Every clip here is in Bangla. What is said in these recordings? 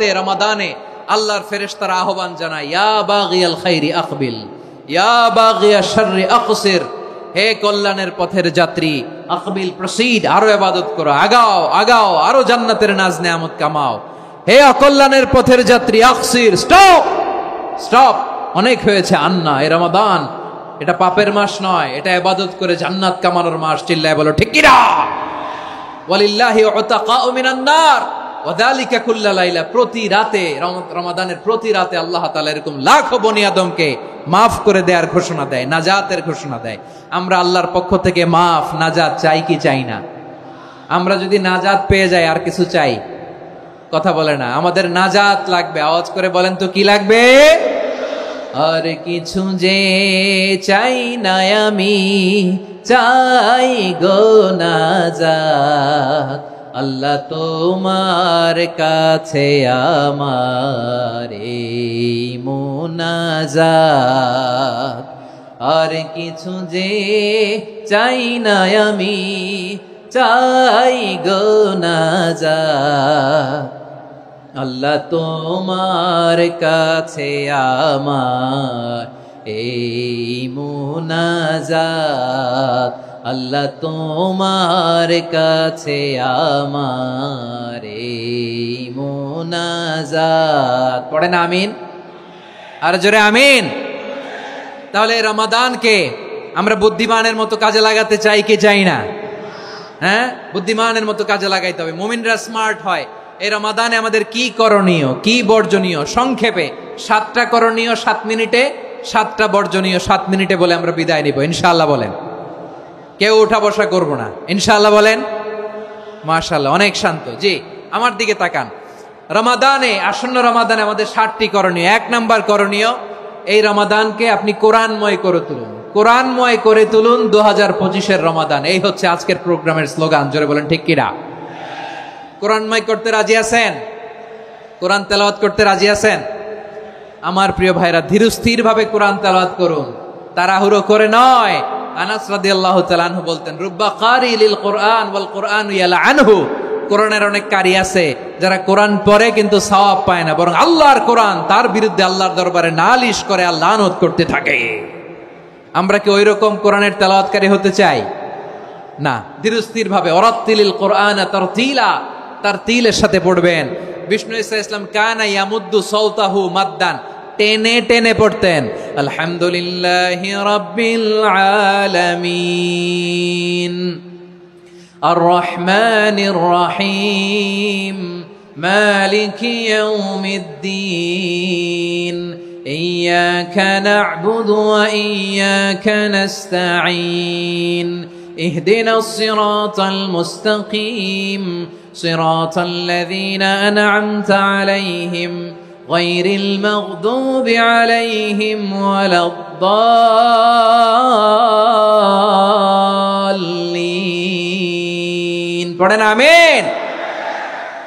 রাতে রমাদানে আল্লাহর ফেরেশতারা আহ্বান জানায়, ইয়া বাগিয়াল খাইরি আকবিল, ইয়া বাগিয়াশ শাররি আকসির, হে কল্যাণের পথের যাত্রী, আকবিল প্রসিড, আরো ইবাদত করো, আগাও আগাও, আরো জান্নাতের নাজ নেয়ামত কামাও। হে অকল্যাণের পথের যাত্রী, আকসির, স্টপ স্টপ, অনেক হয়েছে। আন্না, এ রমাদান এটা পাপের মাস নয়, এটা ইবাদত করে জান্নাত কামানোর মাস। চিল্লায় বলো ঠিক কিনা? ওয়ালিল্লাহি উতাকাউ মিনান নার ওয়া যালিকা কুল্লা লাইলা। প্রতি রাতে, রমাদানের প্রতি রাতে আল্লাহ তাআলা এরকম লাখো বনি আদমকে মাফ করে দেওয়ার ঘোষণা দেয়, নাজাতের ঘোষণা দেয়। আমরা আল্লাহর পক্ষ থেকে মাফ, নাজাত চাই কি চাই না? আমরা যদি নাজাত পেয়ে যাই আর কিছু চাই? কথা বলে না। আমাদের নাজাত লাগবে। আওয়াজ করে বলেন তো কি লাগবে? আর কিছু যে চাই না আমি, চাই গো নাজাত, আল্লাহ তোমার কাছে আমার এই মুনাজাত। আর কিছু যে চাই না আমি, চাই গো নাজাত, আল্লাহ তোমার কাছে আমার এই মুনাজাত, আল্লাহ তোমার কাছে আমার এই মুনাজাত। পড়েন আমিন, আর জোরে আমিন। তাহলে রমাদানকে আমরা বুদ্ধিমানের মতো কাজে লাগাতে চাই কি চাই না? হ্যাঁ, বুদ্ধিমানের মতো কাজে লাগাইতে হবে। মুমিনরা স্মার্ট হয়। এই রমাদানে আমাদের কি করণীয়, কি বর্জনীয়, সংক্ষেপে 7টা করণীয় 7 মিনিটে, 7টা বর্জনীয় 7 মিনিটে বলে আমরা বিদায় নিব ইনশাআল্লাহ। বলেন, কেউ উঠা বসা করব না ইনশাআল্লাহ। বলেন মাশাআল্লাহ, অনেক শান্ত। জি, আমার দিকে তাকান। রমাদানে, আসন্ন রমাদানে আমাদের 7টি করণীয়। 1 নাম্বার করণীয়, এই রমাদানকে আপনি কোরআনময় করে তুলুন। কোরআনময় করে তুলুন 2025-এর রমাদান। এই হচ্ছে আজকের প্রোগ্রামের স্লোগান। জোরে বলেন ঠিক কিনা? কোরআনময় করতে রাজি আছেন? কোরআন তেলাওয়াত করতে রাজি আছেন? আমার প্রিয় ভাইরা, ধীরস্থির ভাবে কোরআন তেলাওয়াত করুন, তাড়াহুড়ো করে নয়। আনাস রাদিয়াল্লাহু তাআলা আনহু বলতেন, রুব্বা কারি লিল কোরআন ওয়াল কোরআন ইয়ালআনহু। কোরআনের অনেক কারি আছে যারা কোরআন পড়ে কিন্তু সওয়াব পায় না, বরং আল্লাহর কোরআন তার বিরুদ্ধে আল্লাহর দরবারে নালিশ করে আর লানত করতে থাকে। আমরা কি ওই রকম কোরআনের তেলাওয়াতকারী হতে চাই? না। ধীরস্থির ভাবে, ওয়ারাত্তিলিল কোরআন তারতিলা, তার তিলের সাথে পড়বেন। বিষ্ণু ইসা ইসলাম কানা ইয়ামুদ্দু সাওতাহু মাদ্দান, টেনে টেনে পড়তেন। আলহামদুলিল্লাহি রাব্বিল আলামিন আর রহমানির রহিম মালিকি ইয়াউমিদ্দিন ইয়্যাকা না'বুদু ওয়া ইয়্যাকা নাস্তাঈন ইহদিনাস সিরাতাল মুস্তাকিম صراط الذين أنعمت عليهم غير المغضوب عليهم ولا الضالين। পড়েন আমিন।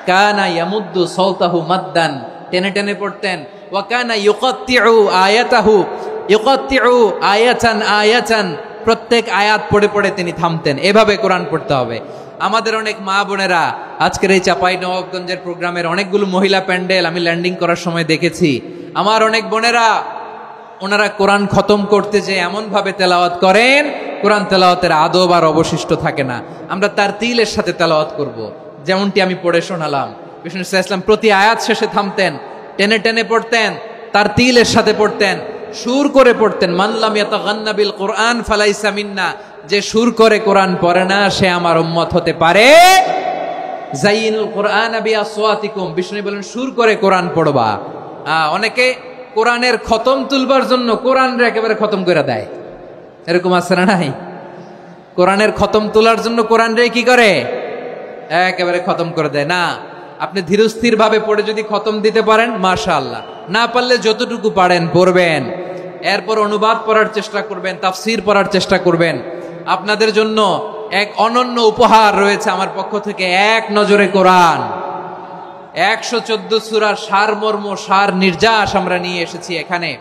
কানা ইয়ামুদ্দু সাওতাহু মাদ্দান, টেনে টেনে পড়তেন। ওয়া কানা ইউকাত্তিউ আয়াতাহু, ইউকাত্তিউ আয়াতান আয়াতান, প্রত্যেক আয়াত পড়ে পড়ে তিনি থামতেন। এভাবে কোরআন পড়তে হবে। আমাদের অনেক মা বোনেরা, আজকের এই চাঁপাইনবাবগঞ্জের প্রোগ্রামের অনেকগুলো মহিলা প্যান্ডেল আমি ল্যান্ডিং করার সময় দেখেছি। আমার অনেক বোনেরা, ওনারা কোরআন খতম করতে যে এমন ভাবে তেলাওয়াত করেন, কোরআন তেলাওয়াতের আদব আর অবশিষ্ট থাকে না। আমরা তার তিলের সাথে তেলাওয়াত করব, যেমনটি আমি পড়ে শোনালাম। বিষ্ণু ইসলাম প্রতি আয়াত শেষে থামতেন, টেনে টেনে পড়তেন, তার তিলের সাথে পড়তেন, সুর করে পড়তেন। মানলাম ইয়াতাগান্না বিল কোরআন ফালাইসা মিন্না, যে সুর করে কোরআন পড়ে না সে আমার উম্মত হতে পারে। যাইনুল কোরআন বিআসওয়াতিকুম, বিষ্ণু বলেন সুর করে কোরআন পড়বা। অনেকে কোরআনের খতম তুলবার জন্য কোরআনরে একেবারে খতম করে দেয়, এরকম আছে না নাই? কোরআনের খতম তোলার জন্য কোরআনরে কি করে? একেবারে খতম করে দেয়। না, আপনি ধীরস্থির ভাবে পড়ে যদি খতম দিতে পারেন মাশাআল্লাহ, না পারলে যতটুকু পারেন পড়বেন। এরপর অনুবাদ পড়ার চেষ্টা করবেন, তাফসীর পড়ার চেষ্টা করবেন। আপনাদের জন্য এক অনন্য উপহার রয়েছে আমার পক্ষ থেকে, এক নজরে কোরআন। 114 সূরার সারমর্ম, সার নির্যাস আমরা নিয়ে এসেছি এখানে।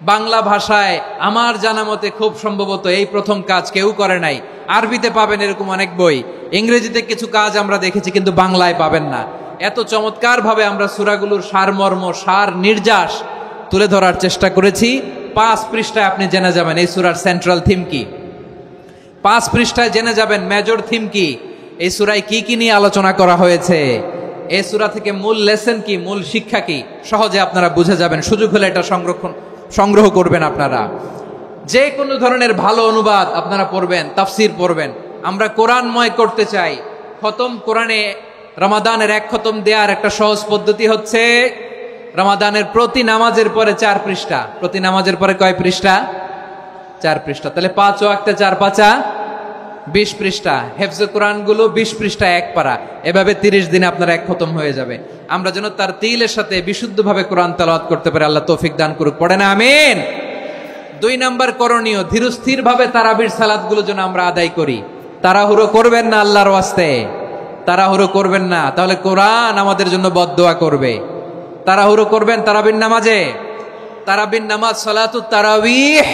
বাংলা ভাষায় আমার জানা মতে খুব সম্ভবত এই প্রথম কাজ, কেউ করে নাই। আরবিতে পাবেন এরকম অনেক বই, ইংরেজিতে কিছু কাজ আমরা দেখেছি, কিন্তু বাংলায় পাবেন না। এত চমৎকার ভাবে আমরা সূরাগুলোর সারমর্ম, সার নির্যাস তুলে ধরার চেষ্টা করেছি। 5 পৃষ্ঠায় আপনি জেনে যাবেন এই সূরার সেন্ট্রাল থিম কি। 5 পৃষ্ঠায় জেনে যাবেন মেজর থিম কি, এই সূরায় কি কি নিয়ে আলোচনা করা হয়েছে, এই সূরা থেকে মূল লেসন কি, মূল শিক্ষা কি, সহজে আপনারা বুঝে যাবেন। সুযোগ হলে এটা সংগ্রহ করবেন। আপনারা যে কোনো ধরনের ভালো অনুবাদ আপনারা পড়বেন, তাফসির পড়বেন। আমরা কোরআনময় করতে চাই। খতম কোরআনে রমাদানের 1 খতম দেওয়ার একটা সহজ পদ্ধতি হচ্ছে রমাদানের প্রতি নামাজের পরে 4 পৃষ্ঠা। প্রতি নামাজের পরে কয় পৃষ্ঠা? 4 পৃষ্ঠা। তাহলে 5 ওয়াক্তে 4 পাঁচা 20 পৃষ্ঠা। হেফজে কোরআনগুলো 20 পৃষ্ঠা 1 পারা। এভাবে 30 দিনে আপনার 1 খতম হয়ে যাবে। আমরা যেন তার তিলের সাথে বিশুদ্ধভাবে কোরআন তেলাওয়াত করতে পারি। আল্লাহ তৌফিক দান করুক। পড়ে না আমিন। 2 নাম্বার করণীয়, ধীরস্থির ভাবে তারাবির সালাতগুলো যেন আমরা আদায় করি। তাড়াহুড়ো করবেন না, আল্লাহর ওয়াস্তে তাড়াহুড়ো করবেন না, তাহলে কোরআন আমাদের জন্য বদদোয়া করবে। তাড়াহুড়ো করবেন তারাবির নামাজে। তারাবির নামাজ সালাতুত তারাবিহ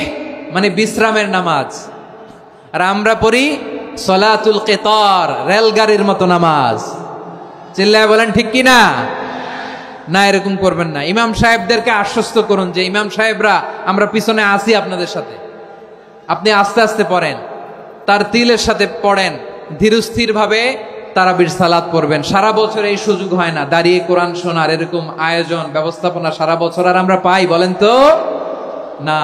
মানে বিশ্রামের নামাজ। আর আমরা পড়ি সালাতুল কিতার, রেলগাড়ির মতো নামাজ। চিল্লায় বলেন ঠিক কি না? না, এরকম করবেন না। ইমাম সাহেবদেরকে আশ্বস্ত করুন যে ইমাম সাহেবরা আমরা পিছনে আসি আপনাদের সাথে, আপনি আস্তে আস্তে পড়েন, তার তিলের সাথে পড়েন, ধীরস্থির ভাবে তারাবির সালাত পড়বেন। সারা বছর এই সুযোগ হয় না দাঁড়িয়ে কোরআন শোনার, এরকম আয়োজন ব্যবস্থাপনা সারা বছর আর আমরা পাই বলেন তো? না।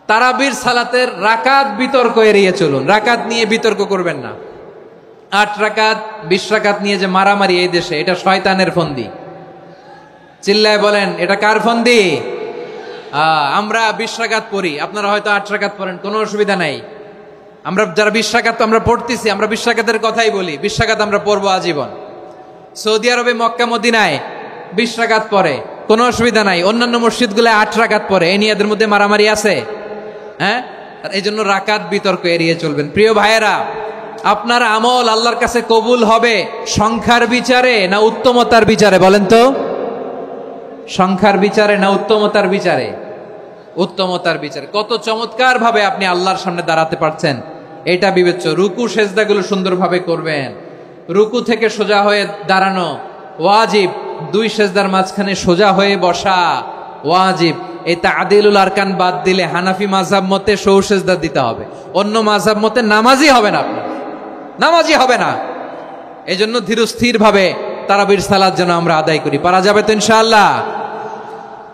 তারাবির সালাতের রাকাত বিতর্ক এড়িয়ে চলুন। রাকাত নিয়ে বিতর্ক করবেন না। 8 রাকাত 20 রাকাত নিয়ে যে মারামারি এই দেশে, এটা শয়তানের ফন্দি। চিল্লায় বলেন এটা কার ফন্দি? আমরা 20 রাকাত পড়ি, আপনারা হয়তো 8 রাকাত পড়েন, কোনো অসুবিধা নাই। আমরা যারা 20 রাকাত আমরা পড়তেছি, আমরা 20 রাকাতের কথাই বলি। 20 রাকাত আমরা পড়বো আজীবন। সৌদি আরবে মক্কা মদিনায় 20 রাকাত পড়ে, কোনো অসুবিধা নাই। অন্যান্য মসজিদগুলো 8 রাকাত পড়ে। এই নিয়ে এদের মধ্যে মারামারি আছে? হ্যাঁ, এই জন্য রাকাত বিতর্ক এড়িয়ে চলবেন। প্রিয় ভাইয়েরা, আপনার আমল আল্লাহর কাছে কবুল হবে সংখ্যার বিচারে না উত্তমতার বিচারে বলেন তো? সংখ্যার বিচারে না উত্তমতার বিচারে? উত্তমতার বিচারে। কত চমৎকার ভাবে আপনি আল্লাহর সামনে দাঁড়াতে পারছেন এটা বিবেচ্য। রুকু সেজদাগুলো সুন্দরভাবে করবেন। রুকু থেকে সোজা হয়ে দাঁড়ানো ওয়াজিব। 2 সেজদার মাঝখানে সোজা হয়ে বসা ওয়াজিব। এই তা'দিলুল আরকান বাদ দিলে হানাফি মাযহাব মতে সৌ সেজদা দিতে হবে। অন্য মাযহাব মতে নামাজই হবে না, আপনার নামাজই হবে না। এজন্য ধীরস্থির ভাবে তারাবির সালাত যেন আমরা আদায় করি। পারা যাবে তো ইনশাআল্লাহ?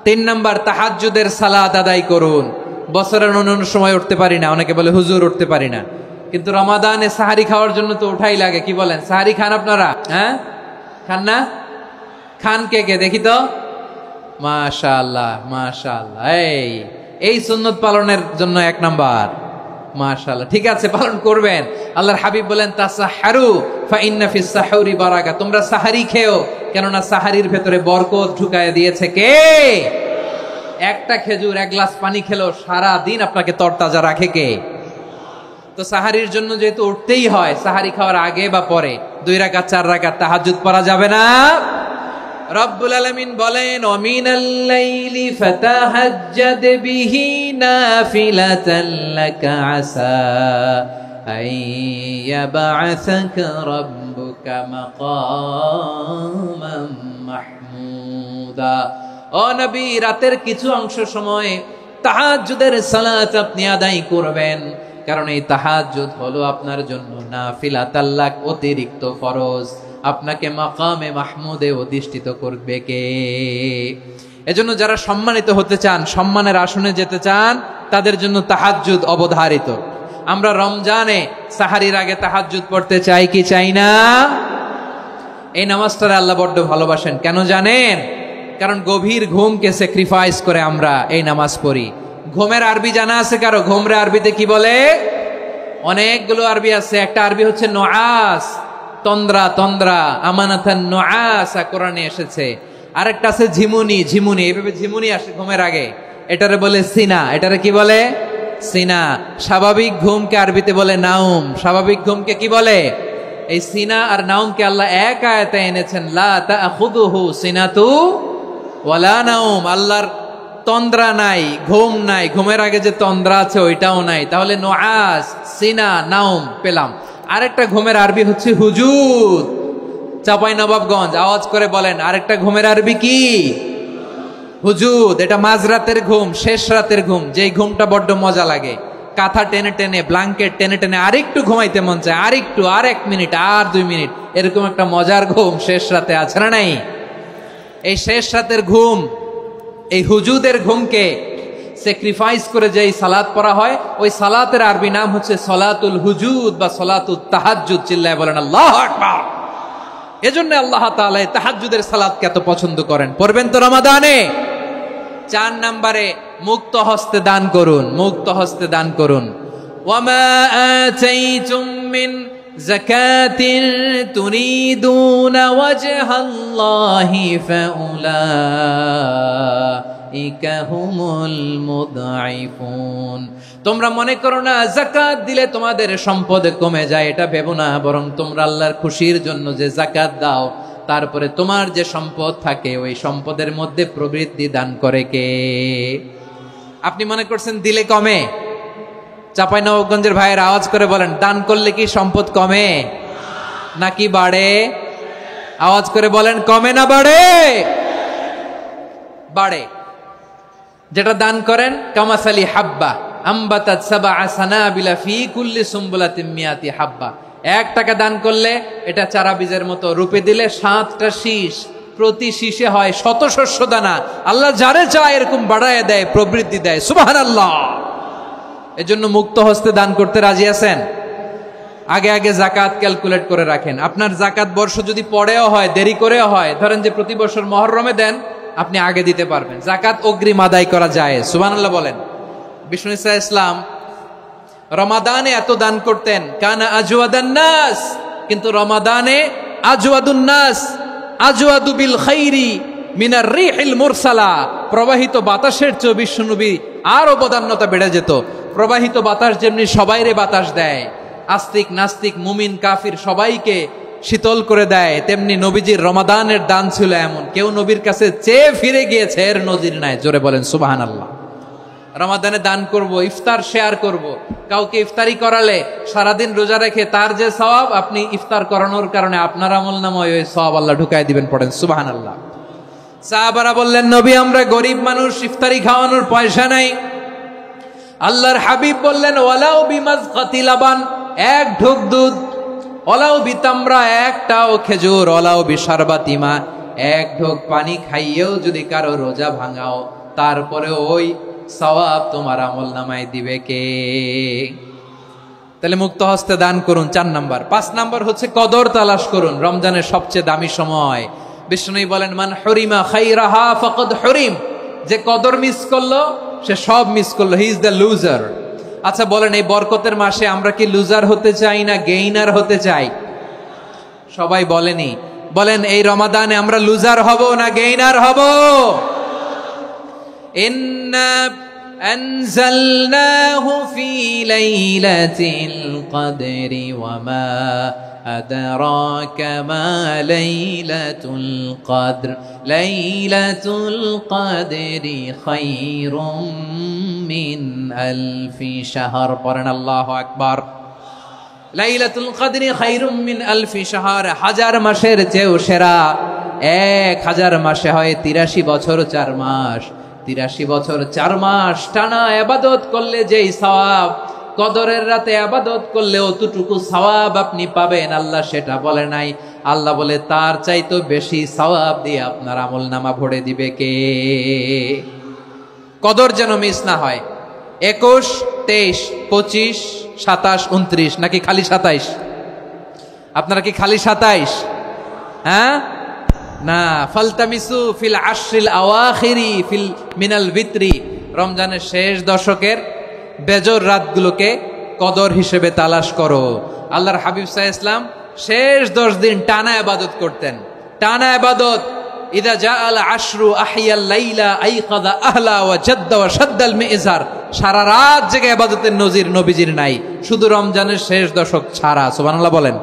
3 নাম্বার, তাহাজ্জুদের সালাত আদায় করুন। বছরের অন্য সময় উঠতে পারি না, অনেকে বলে হুজুর উঠতে পারি না, কিন্তু রমাদানে সাহারি খাওয়ার জন্য তো উঠাই লাগে। কি বলেন? সাহারি খান আপনারা? হ্যাঁ, খান না? খান কে কে দেখি তো? মাশাআল্লাহ মাশাআল্লাহ। এই সুন্নত পালনের জন্য 1 নাম্বার। মাশাআল্লাহ, ঠিক আছে, পালন করবেন। আল্লাহর হাবিব বলেন তাসাহহারু ফা ইন্না ফিস সাহুরি বারাকা। তোমরা সাহারি খেও, কেননা সাহারির ভেতরে বরকত ঢুকায় দিয়েছে কে? একটা খেজুর 1 গ্লাস পানি খেলো সারা দিন আপনাকে তরতাজা রাখে কে? তো সাহারির জন্য যেহেতু উঠতেই হয়, সাহারি খাওয়ার আগে বা পরে 2 রাকাত 4 রাকাত তাহাজ্জুদ পড়া যাবে না? রব্বুল আলামিন বলেন ওয়ামিনাল লাইলি ফাতাহাজ্জাদ বিহি নাফিলাতান লাকা আসা আইয়াবআসাকা রাব্বুকা মাকামান মাহমুদা। ও নবী, রাতের কিছু অংশ সময় তাহাজ্জুদের সালাত আপনি আদায় করবেন, কারণ এই তাহাজ্জুদ হলো আপনার জন্য নাফিলাতাল লাক, অতিরিক্ত ফরজ। আপনাকে মাকামে মাহমুদে অধিষ্ঠিত করবে কে? এজন্য যারা সম্মানিত হতে চান, সম্মানের আসনে যেতে চান, তাদের জন্য তাহাজ্জুদ অবধারিত। আমরা রমজানে সাহারির আগে তাহাজ্জুদ পড়তে চাই কি চাই না? এই নামাজটারে আল্লাহ বড্ড ভালোবাসেন। কেন জানেন? কারণ গভীর ঘুমকে স্যাক্রিফাইস করে আমরা এই নামাজ পড়ি। ঘুমের আরবি জানা আছে কারো? ঘুমরে আরবিতে কি বলে? অনেকগুলো আরবি আছে। একটা আরবি হচ্ছে নুআস, তন্দ্রা তন্দ্রা, আমানাতান নুআসা কোরআনে এসেছে। আরেকটা আছে ঝিমুনি, ঝিমুনি, এইভাবে ঝিমুনি আসে ঘুমের আগে, এটারে বলে সিনা। এটারে কি বলে? সিনা। স্বাভাবিক ঘুমকে আরবিতে বলে নাউম। স্বাভাবিক ঘুমকে কি বলে? এই সিনা আর নাউমকে আল্লাহ এক আয়াতে এনেছেন, লা তাখুযুহু সিনাতু ওয়ালা নাউম। আল্লাহর তন্দ্রা নাই, ঘুম নাই। ঘুমের আগে যে তন্দ্রা আছে ওইটাও নাই। তাহলে নুআস, সিনা, নাউম পেলাম। আরেকটা ঘুমের আরবি হচ্ছে হুজুদ। চাঁপাইনবাবগঞ্জ, আওয়াজ করে বলেন আরেকটা ঘুমের আরবি কি? হুজুদ। এটা মাঝরাতের ঘুম, শেষ রাতের ঘুম, যেই ঘুমটা বড্ড মজা লাগে। কাঁথা টেনে টেনে, ব্ল্যাঙ্কেট টেনে টেনে আরেকটু ঘুমাইতে মন চায়, আরেকটু, আর 1 মিনিট, আর 2 মিনিট, এরকম একটা মজার ঘুম শেষ রাতে আছে না নাই? এই শেষ রাতের ঘুম, এই হুজুদের ঘুমকে স্যাক্রিফাইস করে যেই সালাত পড়া হয়, ওই সালাতের আরবি নাম হচ্ছে সলাতুল হুজুদ বা সলাতুত তাহাজ্জুদ। চিল্লায় বলেন আল্লাহু আকবার। এজন্য আল্লাহ তাআলা তাহাজ্জুদের সালাতকে এত পছন্দ করেন। পড়বেন তো রমাদানে। 4 নম্বরে মুক্ত হস্তে দান করুন, মুক্ত হস্তে দান করুন। ওয়ামা আতাইতুম মিন যাকাতিন তুরিদুনা ওয়াজহাল্লাহি ফাউলাইকা হুমুল মুদঈফুন। তোমরা মনে করো না যাকাত দিলে তোমাদের সম্পদ কমে যায়, এটা ভেবো না, বরং তোমরা আল্লাহর খুশির জন্য যে যাকাত দাও, তারপরে তোমার যে সম্পদ থাকে ওই সম্পদের মধ্যে প্রবৃদ্ধি দান করে কে? আপনি মনে করছেন দিলে কমে? চাঁপাইনবাবগঞ্জের ভাইয়ের আওয়াজ করে বলেন, দান করলে কি সম্পদ কমে নাকি বাড়ে? আওয়াজ করে বলেন, কমে না বাড়ে? বাড়ে। যেটা দান করেন, কামাসালি হাব্বা আম্বাতাত সাবআ সানাবিলা ফি কুল্লি সুম্বুলাতিন মিয়াতি হাব্বা। 1 টাকা দান করলে এটা চারা বীজের মতো, রূপে দিলে 7টা শীষ, প্রতি শীষে হয় 100 শস্য দানা। আল্লাহ যারে চায় এরকম বাড়ায় দেয়, প্রবৃদ্ধি দেয়। সুবহানাল্লাহ। এজন্য মুক্ত হস্তে দান করতে রাজি আছেন? আগে আগে যাকাত ক্যালকুলেট করে রাখেন। আপনার যাকাত বর্ষ যদি পরেও হয়, দেরি করেও হয়, ধরেন যে প্রতি বছর মুহররমে দেন, আপনি আগে দিতে পারবেন। যাকাত অগ্রিম আদায় করা যায়। সুবহানাল্লাহ বলেন। বিষ্ণু ইসা ইসলাম রমাদানে এত দান করতেন, কানা আজওয়াদান নাস, কিন্তু রমাদানে আজওয়াদুন নাস আজওয়াদু বিল খাইরি মিনার রিহিল মুরসালা। প্রবাহিত বাতাসের চেয়ে বিশ্বনবী আরো বদান্যতা বেড়ে যেত। প্রবাহিত বাতাস যেমনি সবাইরে বাতাস দেয়, আস্তিক নাস্তিক মুমিন কাফির সবাইকে শীতল করে দেয়, তেমনি নবীজির রমাদানের দান ছিল এমন, কেউ নবীর কাছে চেয়ে ফিরে গিয়েছে এর নজির নাই। জোরে বলেন সুবহানাল্লাহ। রমাদানে দান করব, ইফতার শেয়ার করব। কাউকে ইফতারি করালে সারাদিন রোজা রেখে তার যে সওয়াব, আপনি ইফতার করানোর কারণে আপনার আমলনামায় ওই সওয়াব আল্লাহ ঢুকায় দিবেন। পড়েন সুবহানাল্লাহ। সাহাবারা বললেন, নবী আমরা গরিব মানুষ, ইফতারি খাওয়ানোর পয়সা নাই। আল্লাহর হাবিব বললেন, ওয়ালাউ বিমাজকাতি লাবান, 1 ঢোক দুধ, ওয়ালাউ বিতামরা, 1টাও খেজুর, ওয়ালাউ বিশারবাতিমা, 1 ঢোক পানি খাইয়েও যদি কারো রোজা ভাঙাও, তারপরে ওই সওয়াব তোমার আমলনামায় দিবে কে? তাহলে মুক্ত হস্তে দান করুন, 4 নাম্বার। 5 নাম্বার হচ্ছে কদর তালাশ করুন। রমজানের সবচেয়ে দামি সময়। বিষ্ণু বলেন, মান হরিমা খাইরাহা ফাকাদ হরিম। যে কদর মিস করলো সে সব মিস করলো, হি ইজ দ্য লুজার। আচ্ছা বলেন, এই বরকতের মাসে আমরা কি লুজার হতে চাই না গেইনার হতে চাই? সবাই বলেনি। বলেন, এই রমাদানে আমরা লুজার হব না গেইনার হব? ইন্না আনজালনাহু ফি লাইলাতিল কদরি ওয়া মা আদরাকা মা লাইলাতুল কদর লাইলাতুল কদরি খায়রুম মিন আলফি শাহর। পড়েন আল্লাহু আকবার। লাইলাতুল কদরি খায়রুম মিন আলফি শাহর, 1000 মাসের চেয়েও সেরা। 1000 মাসে হয় 83 বছর 4 মাস। 83 বছর 4 মাস টানা ইবাদত করলে যেই সওয়াব, কদরের রাতে ইবাদত করলে অতটুকু সওয়াব আপনি পাবেন, আল্লাহ সেটা বলে নাই। আল্লাহ বলে তার চাইতে বেশি সওয়াব দিয়ে আপনার আমলনামা ভরে দিবে কে? কদর যেন মিস না হয়। 21, 23, 25, 27, 29 নাকি খালি 27? আপনারা কি খালি 27? হ্যাঁ না। ফালতামিসু ফিল আশরিল আওয়াখিরি ফিল মিনাল ভিতরি। রমজানের শেষ দশকের বেজর রাতগুলোকে কদর হিসেবে তালাশ করো। আল্লাহর হাবিব সাল্লাল্লাহু আলাইহি ওয়াসাল্লাম শেষ 10 দিন টানা ইবাদত করতেন, টানা ইবাদত। ইদা জাআল আশরু আহিয়াল লাইলা আইকাদা আহলা ওয়া জাদ্দা ওয়া শাদ্দাল মিজার। সারা রাত জেগে ইবাদতের নজির নবীজির নাই, শুধু রমজানের শেষ দশক ছাড়া। সুবহানাল্লাহ বলেন।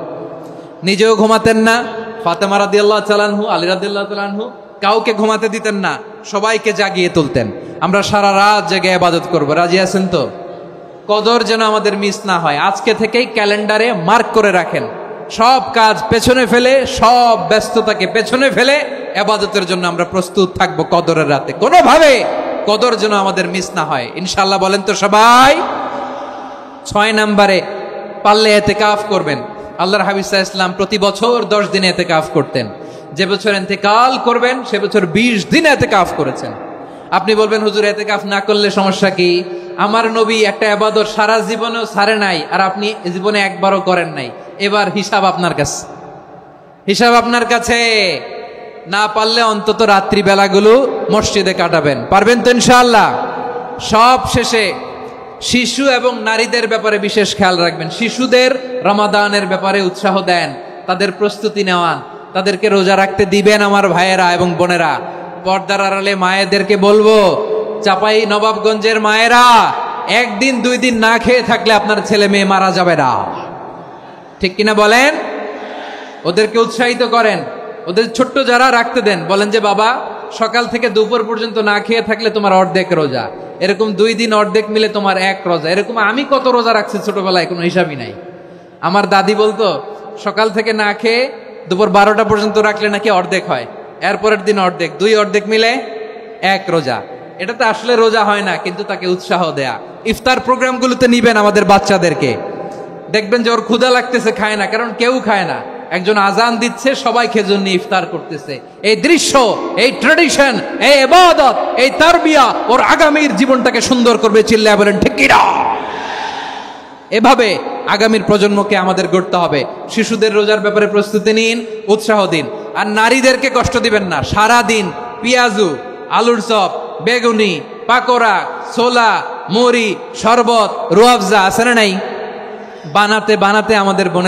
নিজেও ঘুমাতেন না। ফাতেমা রাদিয়াল্লাহু তাআলা আনহু, আলী রাদিয়াল্লাহু তাআলা আনহু কাউকে ঘুমাতে দিতেন না, সবাইকে জাগিয়ে তুলতেন। আমরা সারা রাত জেগে ইবাদত করব। রাজি আছেন তো? কদর যেন আমাদের মিস না হয়। আজকে থেকেই ক্যালেন্ডারে মার্ক করে রাখেন, সব কাজ পেছনে ফেলে, সব ব্যস্ততাকে পেছনে ফেলে ইবাদতের জন্য আমরা প্রস্তুত থাকবো কদরের রাতে। কোনোভাবে কদর যেন আমাদের মিস না হয়, ইনশাআল্লাহ। বলেন তো সবাই। 6 নম্বরে পারলে ইতিকাফ করবেন। আল্লাহর হাবিব সাল্লাল্লাহু আলাইহি ওয়াসাল্লাম প্রতি বছর 10 দিন ইতিকাফ করতেন। যে বছর ইন্তেকাল করবেন সে বছর 20 দিন ইতিকাফ করেছেন। আপনি বলবেন হুজুর ইতিকাফ না করলে সমস্যা কি? আমার নবী একটা ইবাদত সারা জীবনেও ছাড়ে নাই, আর আপনি জীবনে একবারও করেন নাই। এবার হিসাব আপনার কাছে, হিসাব আপনার কাছে। না পারলে অন্তত রাত্রি বেলাগুলো মসজিদে কাটাবেন। পারবেন তো ইনশাআল্লাহ? সব শেষে শিশু এবং নারীদের ব্যাপারে বিশেষ খেয়াল রাখবেন। শিশুদের রমাদানের ব্যাপারে উৎসাহ দেন, তাদের প্রস্তুতি নেওয়ান, তাদেরকে রোজা রাখতে দিবেন। আমার ভাইয়েরা এবং বোনেরা, পর্দার আড়ালে মায়েদেরকে বলবো, চাপাই নবাবগঞ্জের মায়েরা, 1 দিন 2 দিন না খেয়ে থাকলে আপনার ছেলে মেয়ে মারা যাবে না। ঠিক কিনা বলেন? ওদেরকে উৎসাহিত করেন, ওদের ছোট্ট যারা রাখতে দেন, বলেন যে বাবা সকাল থেকে দুপুর পর্যন্ত না খেয়ে থাকলে তোমার অর্ধেক রোজা, এরকম 2 দিন অর্ধেক মিলে তোমার 1 রোজা। এরকম আমি কত রোজা রাখছি ছোটবেলায়, কোনো হিসাবই নাই। আমার দাদি বলতো সকাল থেকে না খেয়ে দুপুর 12টা পর্যন্ত রাখলে নাকি অর্ধেক হয়, এরপরের দিন অর্ধেক, 2 অর্ধেক মিলে 1 রোজা। এটা তো আসলে রোজা হয় না, কিন্তু তাকে উৎসাহ দেয়া। ইফতার প্রোগ্রামগুলোতে নিবেন আমাদের বাচ্চাদেরকে, দেখবেন যে ওর ক্ষুধা লাগতেছে, খায় না, কারণ কেউ খায় না। একজন আজান দিচ্ছে, সবাই খেজুর নিয়ে ইফতার করতেছে। এই দৃশ্য, এই ট্র্যাডিশন, এই ইবাদত, এই তারবিয়া ওর আগামীর জীবনটাকে সুন্দর করবে। চিল্লায়া বলেন ঠিক কি না? এভাবে আগামীর প্রজন্মকে আমাদের গড়তে হবে। শিশুদের রোজার ব্যাপারে প্রস্তুতি নিন, উৎসাহ দিন। আর নারীদেরকে কষ্ট দিবেন না। সারা দিন পেঁয়াজু, আলুর চপ, বেগুনি, পাকোড়া, ছোলা, মুড়ি, শরবত, রুয়াবজা আছে না নাই? বানাতে বানাতে আমাদের বোনের